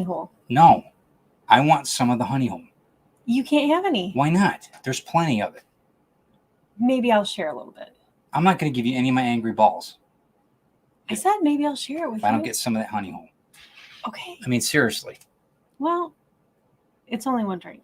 hole. No, I want some of the honey hole. You can't have any. Why not? There's plenty of it. Maybe I'll share a little bit. I'm not going to give you any of my angry balls. I said maybe I'll share it with if you. I don't get some of that honey hole. Okay. I mean, seriously. Well, it's only one drink.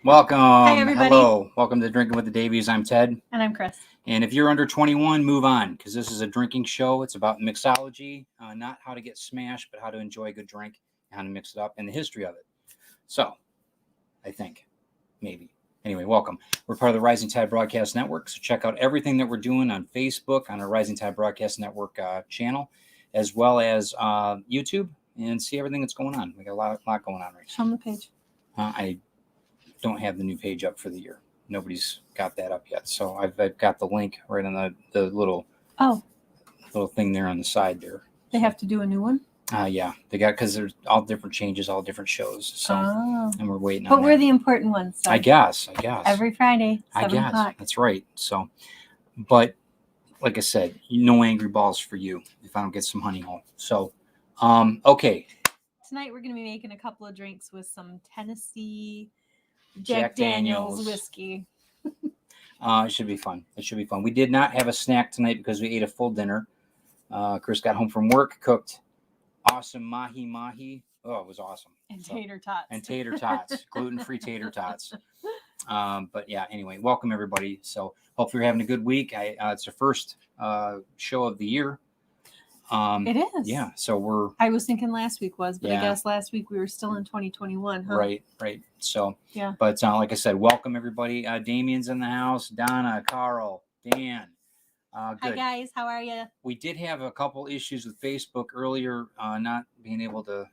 Welcome. Hi, everybody. Hello. Welcome to Drinking with the Davies. I'm Ted. And I'm Chris. And if you're under 21, move on, because this is a drinking show. It's about mixology, not how to get smashed, but how to enjoy a good drink, how to mix it up, and the history of it. So, I think, maybe. Anyway, welcome. We're part of the Rising Tide Broadcast Network, so check out everything that we're doing on Facebook, on our Rising Tide Broadcast Network channel, as well as YouTube, and see everything that's going on. We got a lot going on right now. Show them the page. I don't have the new page up for the year. Nobody's got that up yet. So I've got the link right on the little thing there on the side there. They have to do a new one? Yeah. They got, because there's all different changes, all different shows. So and we're waiting on But we're the important ones. So I guess. every Friday, 7 o'clock. That's right. So, but like I said, no angry balls for you if I don't get some honey hole. So, okay. Tonight we're going to be making a couple of drinks with some Tennessee Jack Daniels whiskey. It should be fun. We did not have a snack tonight because we ate a full dinner. Chris got home from work, cooked awesome mahi. Oh, it was awesome. And tater tots. Gluten-free tater tots. But yeah, anyway, welcome everybody. So hopefully you're having a good week. It's the first show of the year. It is. Yeah. So I was thinking last week was, but I guess last week we were still in 2021, huh? Right. So, yeah. But like I said, welcome everybody. Damien's in the house. Donna, Carl, Dan. Good. Hi guys, how are you? We did have a couple issues with Facebook earlier, not being able to.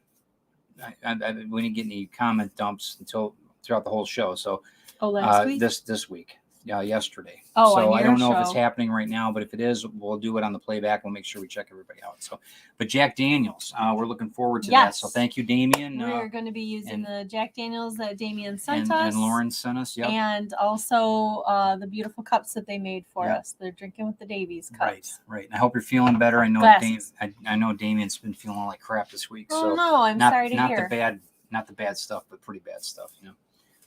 We didn't get any comment dumps until throughout the whole show. So, last week. This week. Yesterday. Oh, so on I don't know show. if it's happening right now, but if it is, we'll do it on the playback. We'll make sure we check everybody out. So, but Jack Daniels, we're looking forward to that. So thank you, Damien. We're going to be using the Jack Daniels that Damien sent us. And Lauren sent us, yep. And also the beautiful cups that they made for us. They're Drinking with the Davies cups. Right. I hope you're feeling better. I know I know Damien's been feeling like crap this week. Oh, so no, I'm sorry to hear. Not the bad stuff, but pretty bad stuff,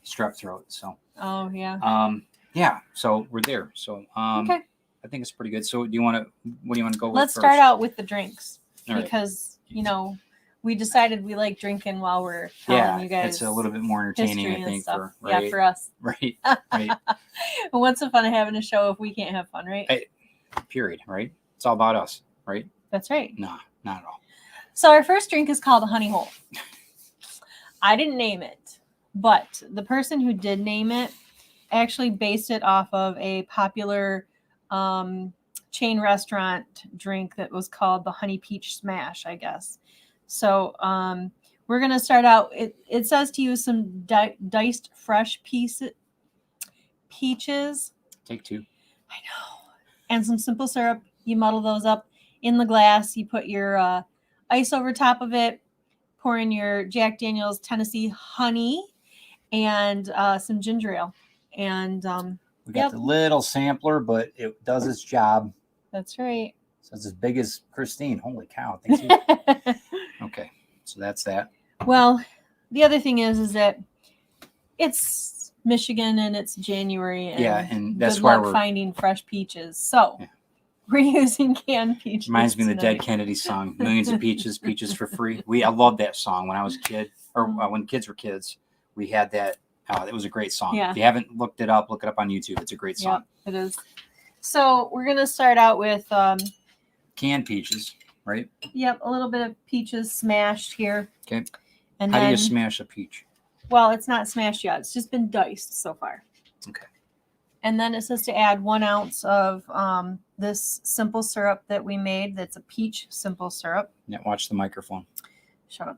strep throat. So. Oh, yeah. Yeah, so we're there. So okay. I think it's pretty good. So what do you want to go with? Let's first? start out with the drinks. All because, we decided we like drinking while we're telling you guys. It's a little bit more entertaining, I think. For us. Right. What's the fun of having a show if we can't have fun, right? Period, right? It's all about us, right? That's right. No, not at all. So our first drink is called a Honey Hole. I didn't name it, but the person who did name it actually based it off of a popular chain restaurant drink that was called the Honey Peach Smash, I guess. So we're going to start out. It says to use some diced fresh peaches. Take two. I know. And some simple syrup. You muddle those up in the glass. You put your ice over top of it. Pour in your Jack Daniels Tennessee honey and some ginger ale. And we got the little sampler, but it does its job. That's right. So it's as big as Christine. Holy cow. Okay. So that's that. Well, the other thing is that it's Michigan and it's January. And and that's good why luck finding fresh peaches. So we're using canned peaches. Reminds me of the Dead Kennedy song, Millions of Peaches, Peaches for Free. I loved that song when I was a kid, or when kids were kids. We had that. It was a great song. Yeah. If you haven't looked it up, look it up on YouTube. It's a great song. Yep, it is. So we're going to start out with canned peaches, right? Yep, a little bit of peaches smashed here. Okay. And How do you smash a peach? Well, it's not smashed yet. It's just been diced so far. Okay. And then it says to add 1 ounce of this simple syrup that we made. That's a peach simple syrup. Yeah, watch the microphone. Shut up.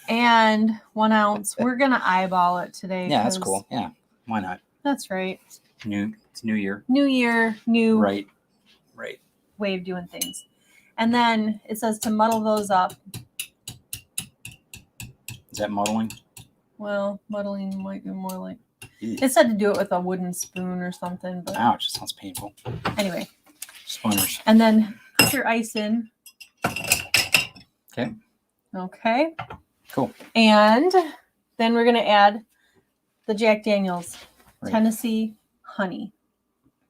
And 1 ounce. We're going to eyeball it today. Yeah, that's cool. Yeah. Why not? That's right. It's New Year. New year, new Right. way of doing things. And then it says to muddle those up. Is that muddling? Well, muddling might be more like. Ew. It said to do it with a wooden spoon or something. But Ouch, it sounds painful. anyway. Splinters. And then put your ice in. Okay. Okay. Cool. And then we're going to add the Jack Daniels Right. Tennessee honey.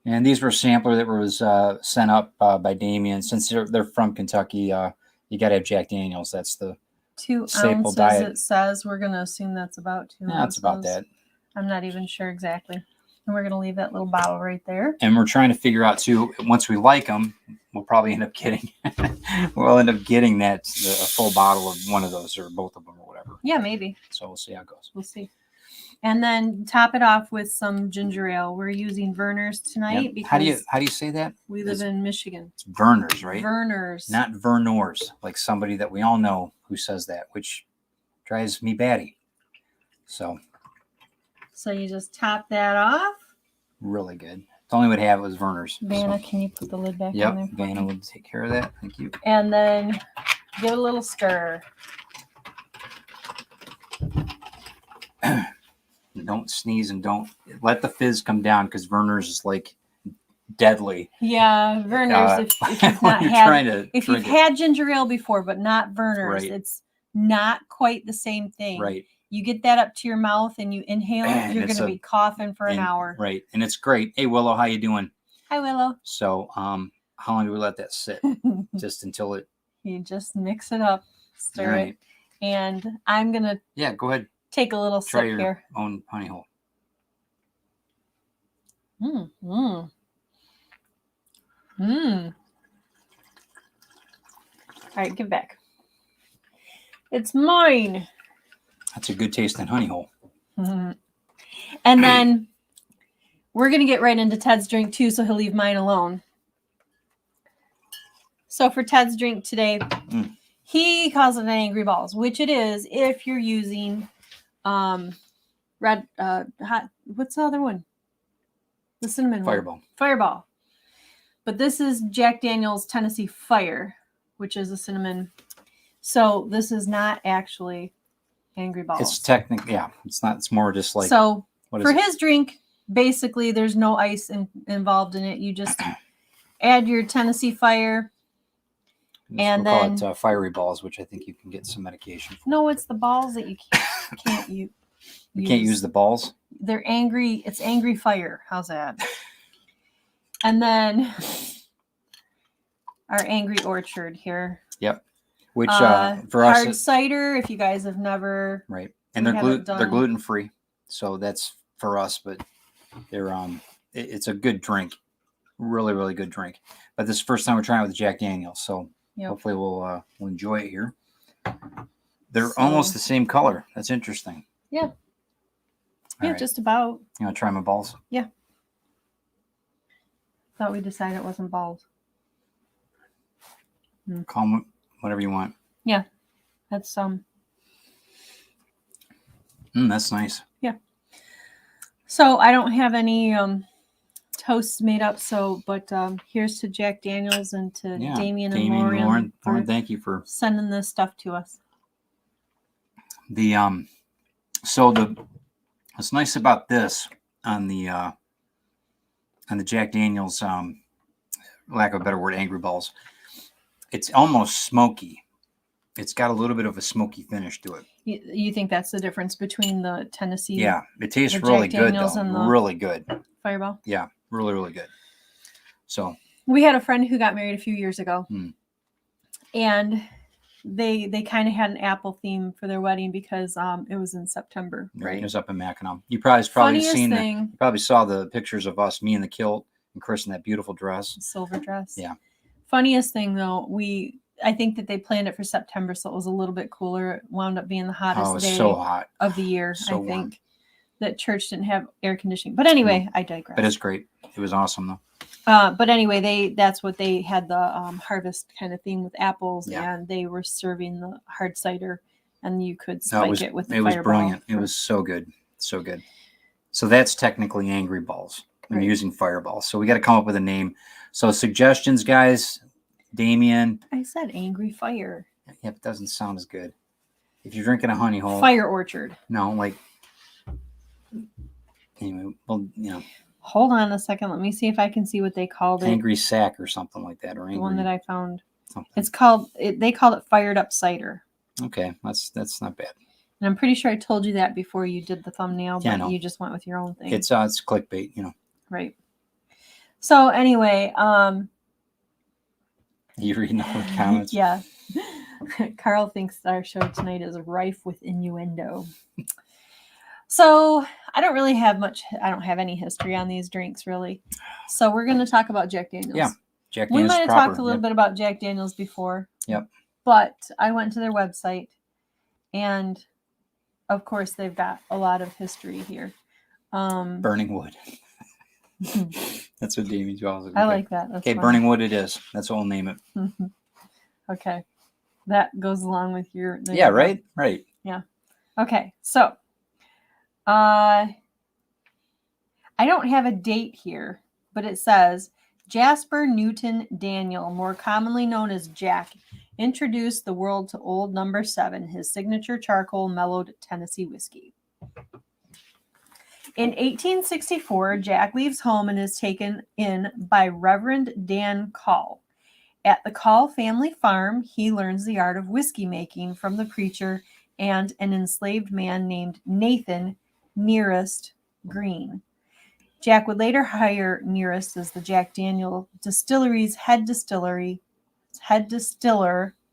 And these were a sampler that was sent up by Damien. Since they're from Kentucky, you got to have Jack Daniels. That's the 2 staple ounces, diet. it says. We're going to assume that's about 2 ounces. That's about that. I'm not even sure exactly. And we're going to leave that little bottle right there. And we're trying to figure out, too, once we like them, we'll probably end up getting that a full bottle of one of those or both of them or whatever. Yeah, maybe. So we'll see how it goes. We'll see. And then top it off with some ginger ale. We're using Verner's tonight Yep. because How do you say that? we live in Michigan. It's Verner's, right? Verner's. Not Vernor's, like somebody that we all know who says that, which drives me batty. So you just top that off. really good. The only would have was Verner's. Vanna, So, can you put the lid back yep, on there? Vanna would take care of that. Thank you. And then give it a little stir. Don't sneeze and don't let the fizz come down because Verner's is like deadly. Yeah, Verner's. If you've when not you're had, trying to if you've drink it. had ginger ale before, but not Verner's, Right. it's not quite the same thing. Right. You get that up to your mouth and you inhale, And you're going to be coughing for an hour. Right. And it's great. Hey, Willow, how you doing? Hi, Willow. So, how long do we let that sit? Just until it. You just mix it up, stir Right. it, and I'm going to Yeah, go ahead. take a little Try sip your here. own honey hole. All right, give it back. It's mine. That's a good tasting honey hole. And then we're going to get right into Ted's drink too, so he'll leave mine alone. So for Ted's drink today, he calls it an Angry Balls, which it is if you're using red hot. What's the other one? The cinnamon one. Fireball. But this is Jack Daniel's Tennessee Fire, which is a cinnamon. So this is not actually Angry Balls. It's technically, yeah. It's not. It's more just like. So what for is his drink, basically, there's no ice involved in it. You just add your Tennessee Fire. And we'll then call it fiery balls, which I think you can get some medication for. No, it's the balls that you can't use. You can't use the balls? They're angry. It's Angry Fire. How's that? And then our Angry Orchard here. Yep. Which for hard us, cider. If you guys have never, right? And they're gluten free, so that's for us. But they're it's a good drink, really, really good drink. But this is the first time we're trying it with Jack Daniels, so hopefully we'll enjoy it here. They're almost the same color. That's interesting. Yeah. Yeah, right. Just about. You want to try my balls? Yeah. Thought we decided it wasn't balls. Call them whatever you want. Yeah. That's that's nice. Yeah. So I don't have any toasts made up, but here's to Jack Daniels and to Damien and Lauren. Lauren, thank you for sending this stuff to us. What's nice about this on the Jack Daniels, lack of a better word, Angry Balls, it's almost smoky. It's got a little bit of a smoky finish to it. You think that's the difference between the Tennessee? Yeah, it tastes really good though. Really good. Fireball? Yeah, really, really good. So we had a friend who got married a few years ago, and they kind of had an apple theme for their wedding because it was in September. Right. It was up in Mackinac. You probably saw the pictures of us, me in the kilt and Chris in that beautiful dress. Silver dress. Yeah. Funniest thing though, I think that they planned it for September, so it was a little bit cooler. It wound up being the hottest day of the year. So I think warm. That church didn't have air conditioning. But anyway, I digress. But it's great. It was awesome though. But anyway, that's what they had the harvest kind of theme with apples, and they were serving the hard cider, and you could spike it with the Fireball. It was brilliant. It was so good. So good. So that's technically Angry Balls. I'm Right. using Fireballs. So we got to come up with a name. So suggestions, guys. Damien. I said Angry Fire. Yeah, it doesn't sound as good. If you're drinking a honey hole. Fire Orchard. No, like. Anyway, well, Hold on a second. Let me see if I can see what they called it. Angry Sack or something like that, or Angry. The one that I found. Something. It's called. They called it Fired Up Cider. Okay, that's not bad. And I'm pretty sure I told you that before you did the thumbnail, Yeah, but you just went with your own thing. It's clickbait, Right. So anyway, You reading all the comments? Yeah. Carl thinks our show tonight is rife with innuendo. So I don't have any history on these drinks really. So we're going to talk about Jack Daniels. Yeah. Jack We Daniels might have proper. talked a little bit about Jack Daniels before. Yep. But I went to their website and of course they've got a lot of history here. Burning Wood. That's what Damien calls it. I like that. That's okay, funny. Burning Wood it is. That's what we'll name it. Okay. That goes along with your... Yeah, right? Right. Yeah. Okay, so I don't have a date here, but it says Jasper Newton Daniel, more commonly known as Jack, introduced the world to Old Number 7, his signature charcoal mellowed Tennessee whiskey. In 1864, Jack leaves home and is taken in by Reverend Dan Call. At the Call family farm, he learns the art of whiskey making from the preacher and an enslaved man named Nathan Nearest Green. Jack would later hire Nearest as the Jack Daniel Distillery's head distiller,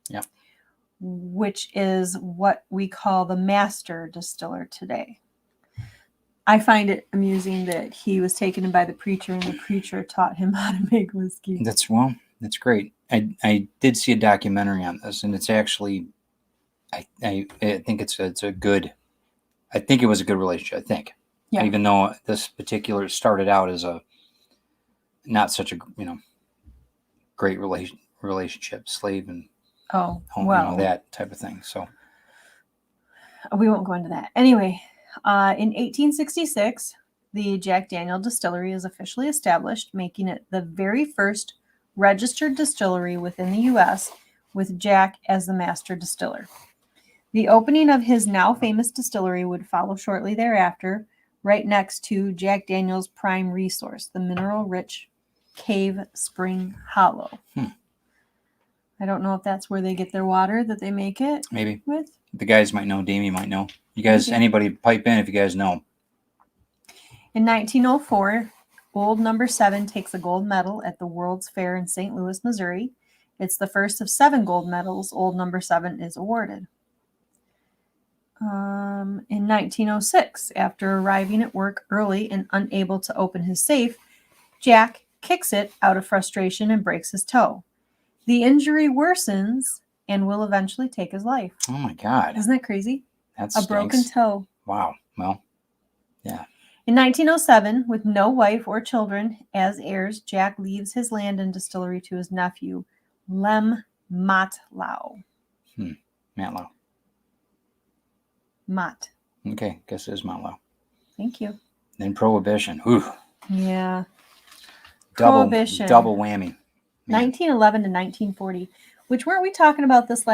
Yep. which is what we call the master distiller today. I find it amusing that he was taken in by the preacher and the preacher taught him how to make whiskey. That's great. I did see a documentary on this, and it's actually, I think it was a good relationship. I think, Yeah. even though this particular started out as a not such a great relationship, slave and home, that type of thing. So we won't go into that. Anyway, in 1866, the Jack Daniel Distillery is officially established, making it the very first registered distillery within the U.S. with Jack as the master distiller. The opening of his now famous distillery would follow shortly thereafter, right next to Jack Daniel's prime resource, the mineral-rich Cave Spring Hollow. I don't know if that's where they get their water that they make it maybe with. The guys might know. Damien might know. You guys, anybody pipe in if you guys know. In 1904, Old Number 7 takes a gold medal at the World's Fair in St. Louis, Missouri. It's the first of 7 gold medals Old Number 7 is awarded. In 1906, after arriving at work early and unable to open his safe, Jack kicks it out of frustration and breaks his toe. The injury worsens and will eventually take his life. Oh my God. Isn't that crazy? That's a broken toe. Wow. Well, yeah. In 1907, with no wife or children as heirs, Jack leaves his land and distillery to his nephew, Lem Matlow. Matlow. Mott. Okay, guess it is Matlow. Thank you. Then Prohibition. Ooh. Yeah. Prohibition. Double whammy. Man. 1911 to 1940, which weren't we talking about this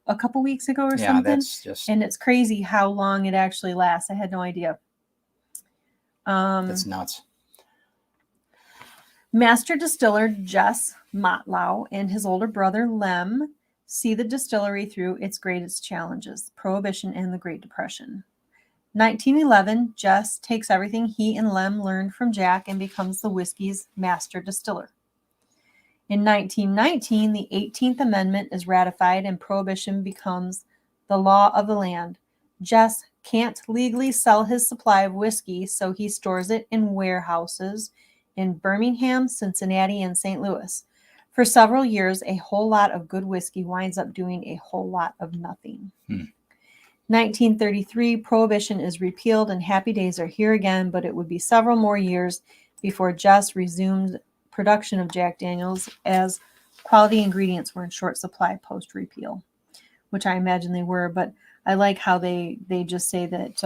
a couple weeks ago or something? Yeah, that's just... And it's crazy how long it actually lasts. I had no idea. That's nuts. Master distiller Jess Matlow and his older brother Lem see the distillery through its greatest challenges, Prohibition and the Great Depression. 1911, Jess takes everything he and Lem learned from Jack and becomes the whiskey's master distiller. In 1919, the 18th Amendment is ratified and Prohibition becomes the law of the land. Jess can't legally sell his supply of whiskey, so he stores it in warehouses in Birmingham, Cincinnati, and St. Louis. For several years, a whole lot of good whiskey winds up doing a whole lot of nothing. 1933, Prohibition is repealed and happy days are here again, but it would be several more years before Jess resumed production of Jack Daniels as quality ingredients were in short supply post-repeal, which I imagine they were, but I like how they just say that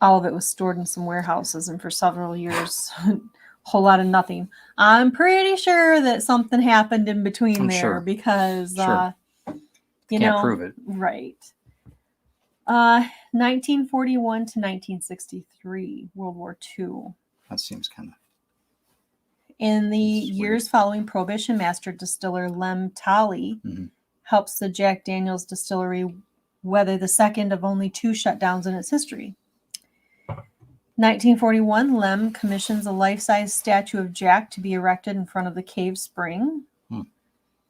all of it was stored in some warehouses, and for several years, a whole lot of nothing. I'm pretty sure that something happened in between I'm there sure. because, Sure. you Can't know, prove it. right. 1941 to 1963, World War II. That seems kind of. In the That's years weird. following Prohibition, master distiller Lem Talley Mhm. helps the Jack Daniels distillery weather the second of only 2 shutdowns in its history. 1941, Lem commissions a life-size statue of Jack to be erected in front of the cave spring.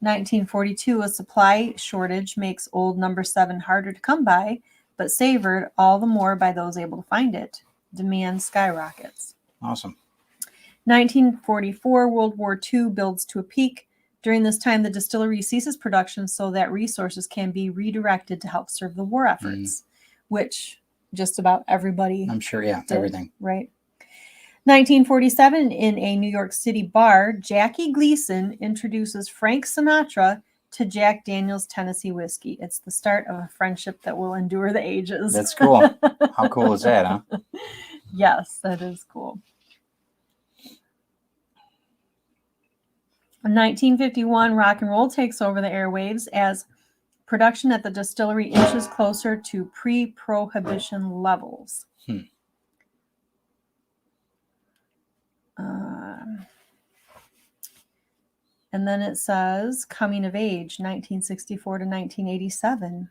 1942, a supply shortage makes old number 7 harder to come by, but savored all the more by those able to find it. Demand skyrockets. Awesome. 1944, World War II builds to a peak. During this time, the distillery ceases production so that resources can be redirected to help serve the war efforts, which just about everybody I'm sure. Yeah. did, Everything. right? 1947, in a New York City bar, Jackie Gleason introduces Frank Sinatra to Jack Daniel's Tennessee whiskey. It's the start of a friendship that will endure the ages. That's cool. How cool is that, huh? Yes, that is cool. In 1951, rock and roll takes over the airwaves as production at the distillery inches closer to pre-prohibition levels. And then it says coming of age, 1964 to 1987.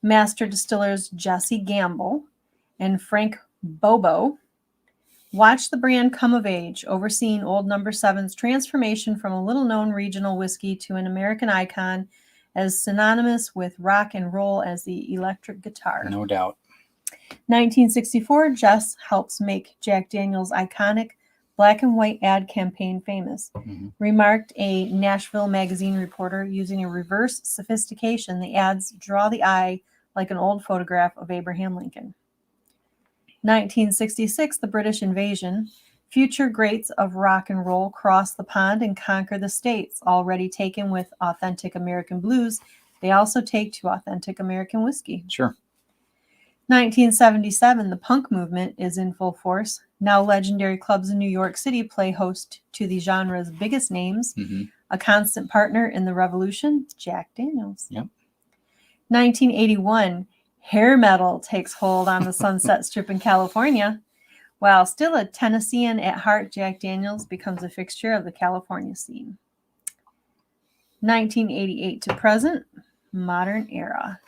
Master distillers Jesse Gamble and Frank Bobo watched the brand come of age, overseeing Old Number 7's transformation from a little-known regional whiskey to an American icon as synonymous with rock and roll as the electric guitar. No doubt. 1964, Jess helps make Jack Daniel's iconic black and white ad campaign famous. Remarked a Nashville magazine reporter, using a reverse sophistication, the ads draw the eye like an old photograph of Abraham Lincoln. 1966, the British invasion. Future greats of rock and roll cross the pond and conquer the states. Already taken with authentic American blues, they also take to authentic American whiskey. Sure. 1977, the punk movement is in full force. Now legendary clubs in New York City play host to the genre's biggest names. A constant partner in the revolution, Jack Daniels. Yep. 1981, hair metal takes hold on the Sunset Strip in California. While still a Tennessean at heart, Jack Daniels becomes a fixture of the California scene. 1988 to present, modern era.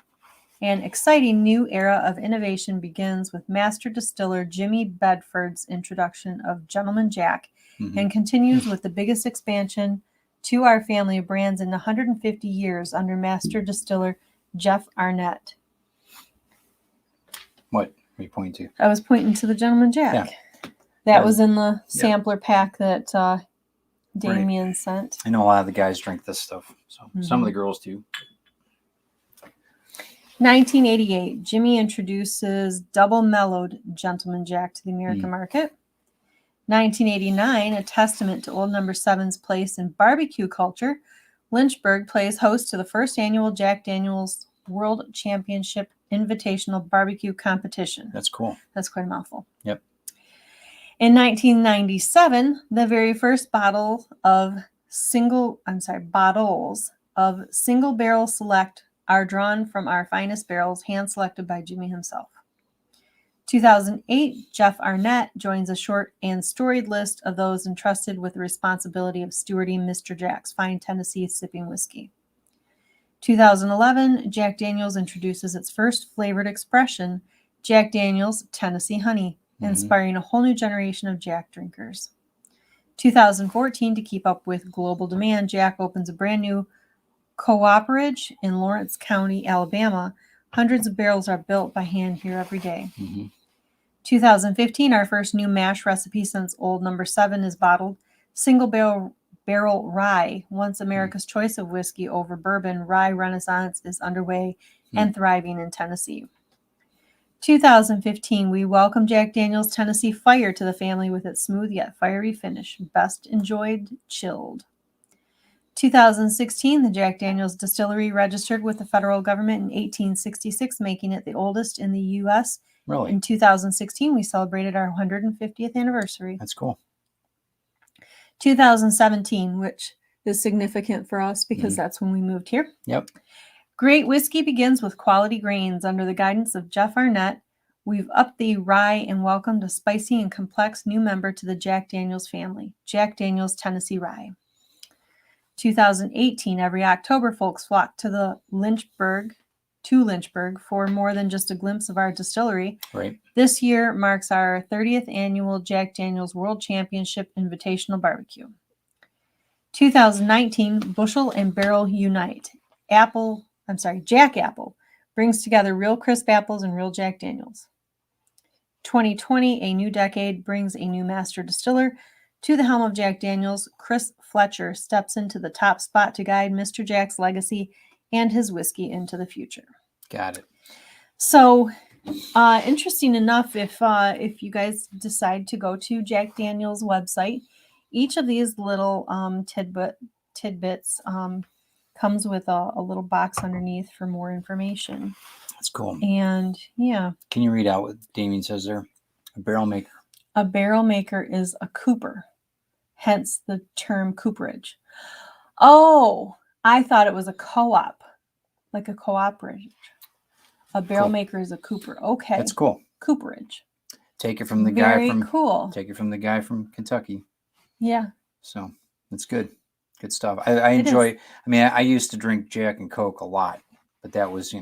An exciting new era of innovation begins with master distiller Jimmy Bedford's introduction of Gentleman Jack and continues with the biggest expansion to our family of brands in 150 years under master distiller Jeff Arnett. What are you pointing to? I was pointing to the Gentleman Jack. Yeah. That was in the sampler pack that Damien sent. I know a lot of the guys drink this stuff. So some of the girls do. 1988, Jimmy introduces double mellowed Gentleman Jack to the American market. 1989, a testament to Old Number 7's place in barbecue culture, Lynchburg plays host to the first annual Jack Daniel's World Championship Invitational Barbecue Competition. That's cool. That's quite a mouthful. Yep. In 1997, the very first bottles of single barrel select are drawn from our finest barrels, hand-selected by Jimmy himself. 2008, Jeff Arnett joins a short and storied list of those entrusted with the responsibility of stewarding Mr. Jack's fine Tennessee sipping whiskey. 2011, Jack Daniel's introduces its first flavored expression, Jack Daniel's Tennessee Honey, inspiring a whole new generation of Jack drinkers. 2014, to keep up with global demand, Jack opens a brand new cooperage in Lawrence County, Alabama. Hundreds of barrels are built by hand here every day. 2015, our first new mash recipe since Old Number 7 is bottled. Single barrel rye, once America's choice of whiskey over bourbon, rye renaissance is underway and thriving in Tennessee. 2015, we welcome Jack Daniel's Tennessee Fire to the family with its smooth yet fiery finish, best enjoyed chilled. 2016, the Jack Daniel's distillery registered with the federal government in 1866, making it the oldest in the U.S. Really? In 2016, we celebrated our 150th anniversary. That's cool. 2017, which is significant for us because that's when we moved here. Yep. Great whiskey begins with quality grains. Under the guidance of Jeff Arnett, we've upped the rye and welcomed a spicy and complex new member to the Jack Daniels family, Jack Daniels Tennessee Rye. 2018, every October, folks flock to Lynchburg for more than just a glimpse of our distillery. Right. This year marks our 30th annual Jack Daniels World Championship Invitational Barbecue. 2019, Bushel and Barrel Unite. Jack Apple brings together real crisp apples and real Jack Daniels. 2020, a new decade brings a new master distiller to the helm of Jack Daniels. Chris Fletcher steps into the top spot to guide Mr. Jack's legacy and his whiskey into the future. Got it. So, interesting enough, if you guys decide to go to Jack Daniels' website, each of these little tidbits comes with a little box underneath for more information. That's cool. And yeah. Can you read out what Damien says there? A barrel maker. A barrel maker is a cooper, hence the term cooperage. Oh, I thought it was a co-op, like a cooperative. A barrel maker is a cooper. Okay. That's cool. Cooperage. Take it from the Very guy from cool. Take it from the guy from Kentucky. Yeah. So that's good. Good stuff. I enjoy. I mean, I used to drink Jack and Coke a lot, but that was,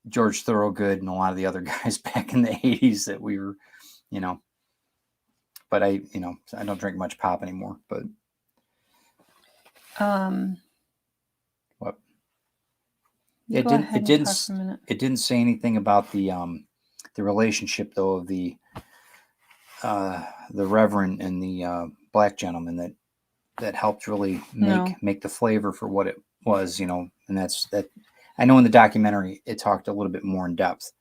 George Thorogood and a lot of the other guys back in the 80s that we were, but I don't drink much pop anymore, but what? It didn't say anything about the relationship though of the Reverend and the black gentleman that helped really make the flavor for what it was, and that's that. I know in the documentary it talked a little bit more in depth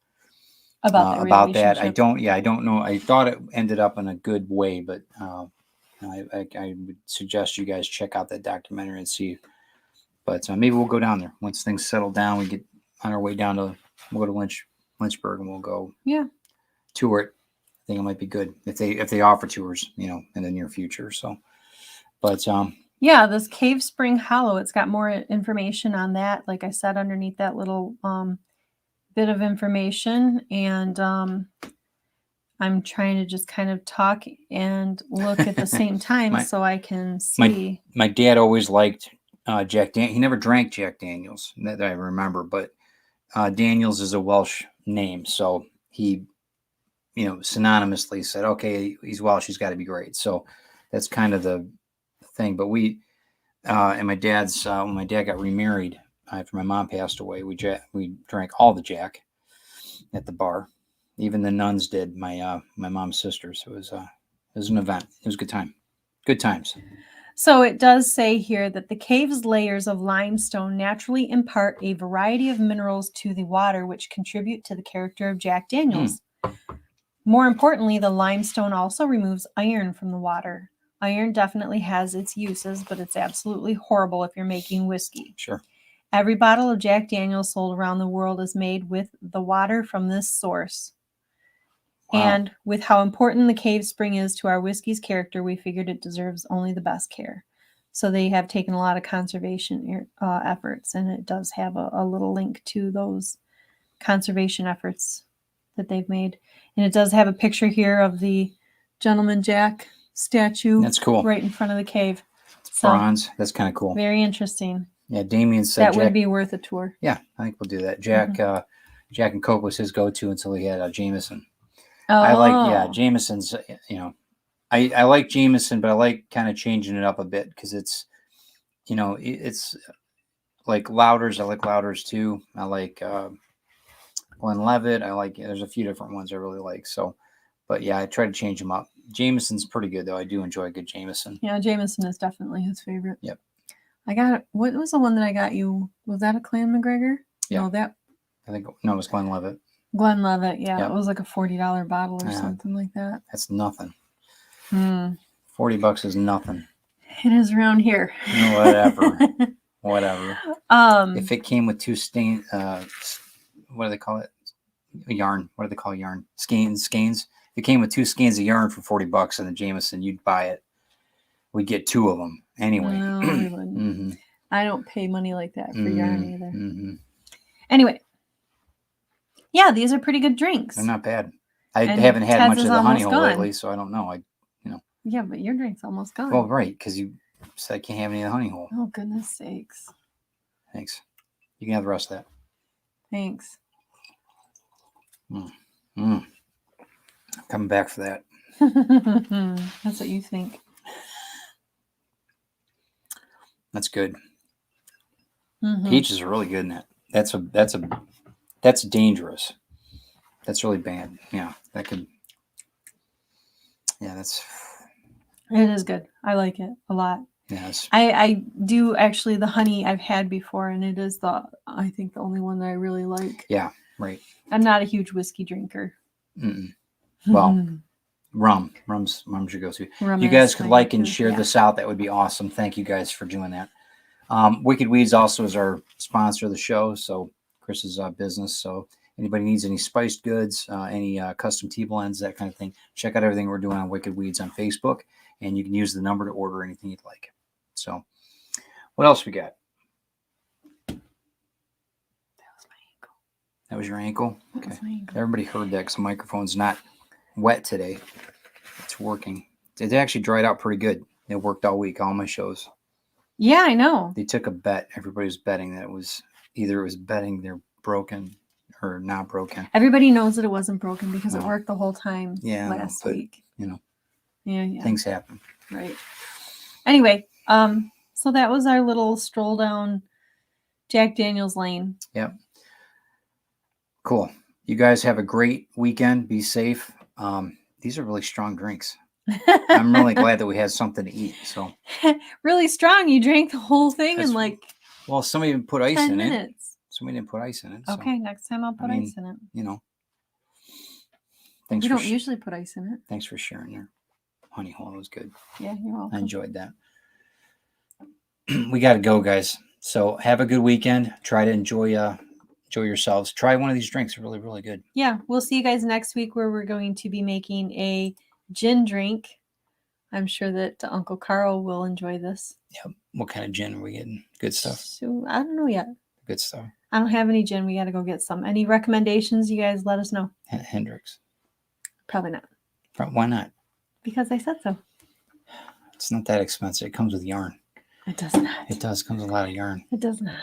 about that. I don't know. I thought it ended up in a good way, but I would suggest you guys check out that documentary and see. But maybe we'll go down there once things settle down. We get on our way down to we'll go to Lynchburg and we'll go tour it. I think it might be good if they offer tours, in the near future. So, but this Cave Spring Hollow, it's got more information on that. Like I said, underneath that little bit of information, and I'm trying to just kind of talk and look at the same time so I can see. My dad always liked Jack Daniels. He never drank Jack Daniels that I remember, but Daniels is a Welsh name, so he synonymously said, okay, he's Welsh, he's got to be great. So that's kind of the thing. But we and my dad's when my dad got remarried after my mom passed away, we drank all the Jack at the bar. Even the nuns did. My mom's sisters. It was an event. It was a good time. Good times. So it does say here that the cave's layers of limestone naturally impart a variety of minerals to the water, which contribute to the character of Jack Daniels. More importantly, the limestone also removes iron from the water. Iron definitely has its uses, but it's absolutely horrible if you're making whiskey. Sure. Every bottle of Jack Daniels sold around the world is made with the water from this source. Wow. And with how important the cave spring is to our whiskey's character, we figured it deserves only the best care. So they have taken a lot of conservation efforts, and it does have a little link to those conservation efforts that they've made. And it does have a picture here of the Gentleman Jack statue. That's cool. Right in front of the cave. It's bronze. That's kind of cool. Very interesting. Yeah, Damien said that would be worth a tour. Yeah, I think we'll do that. Jack and Coke was his go-to until he had Jameson. Oh. I like, Jameson's, I like Jameson, but I like kind of changing it up a bit because it's, it's like Louders. I like Louders too. I like Glenlivet. There's a few different ones I really like. So, but yeah, I try to change them up. Jameson's pretty good though. I do enjoy a good Jameson. Yeah, Jameson is definitely his favorite. Yep. What was the one that I got you? Was that a Clan McGregor? Yeah. It was Glenlivet. Glenlivet, yeah. Yep. It was like a $40 bottle or something like that. That's nothing. $40 is nothing. It is around here. Whatever. If it came with two what do they call it? yarn. What do they call yarn? Skeins. If it came with 2 skeins of yarn for $40 in the Jameson, you'd buy it. We'd get 2 of them anyway. No, we wouldn't. Mm-hmm. I don't pay money like that for yarn either. Mm-hmm. Anyway, yeah, these are pretty good drinks. They're not bad. I And haven't had Ted's much is of the honey almost hole gone. lately, so I don't know. Yeah, but your drink's almost gone. Well, right, because you said I can't have any of the honey hole. Oh, goodness sakes. Thanks. You can have the rest of that. Thanks. Coming back for that. That's what you think. That's good. Mm-hmm. Peaches are really good in that. That's dangerous. That's really bad. Yeah, that could. Yeah, that's. It is good. I like it a lot. Yes. I do actually, the honey I've had before, and it is I think the only one that I really like. Yeah, right. I'm not a huge whiskey drinker. Mm-mm. Well, rum's your go-to. Rum You is guys could my like and go-to, share yeah. this out. That would be awesome. Thank you guys for doing that. Wicked Weeds also is our sponsor of the show. So Chris's business. So anybody needs any spiced goods, any custom tea blends, that kind of thing, check out everything we're doing on Wicked Weeds on Facebook, and you can use the number to order anything you'd like. So what else we got? That was my ankle. That was your ankle? That Okay. was my ankle. Everybody heard that because the microphone's not wet today. It's working. It actually dried out pretty good. It worked all week, all my shows. Yeah, I know. They took a bet. Everybody was betting that it was betting they're broken or not broken. Everybody knows that it wasn't broken because it No. worked the whole time last but, week. Yeah. Things Things happen. right. Anyway, so that was our little stroll down Jack Daniel's Lane. Yep. Cool. You guys have a great weekend. Be safe. These are really strong drinks. I'm really glad that we had something to eat. So really strong. You drank the whole thing That's in like well, somebody didn't put ice 10 in it. minutes. Somebody didn't put ice in it. So, Okay, next time I'll put ice in it. Thanks We for don't usually put ice in it. thanks for sharing your honey hole. It was good. Yeah, you're I welcome. enjoyed that. We got to go, guys. So have a good weekend. Try to enjoy yourselves. Try one of these drinks. They're really, really good. Yeah, we'll see you guys next week where we're going to be making a gin drink. I'm sure that Uncle Carl will enjoy this. Yep. What kind of gin are we getting? Good stuff. So I don't know yet. Good stuff. I don't have any gin. We got to go get some. Any recommendations? You guys let us know. Hendrix. Probably not. Why not? Because I said so. It's not that expensive. It comes with yarn. It does not. It does. It comes with a lot of yarn. It does not.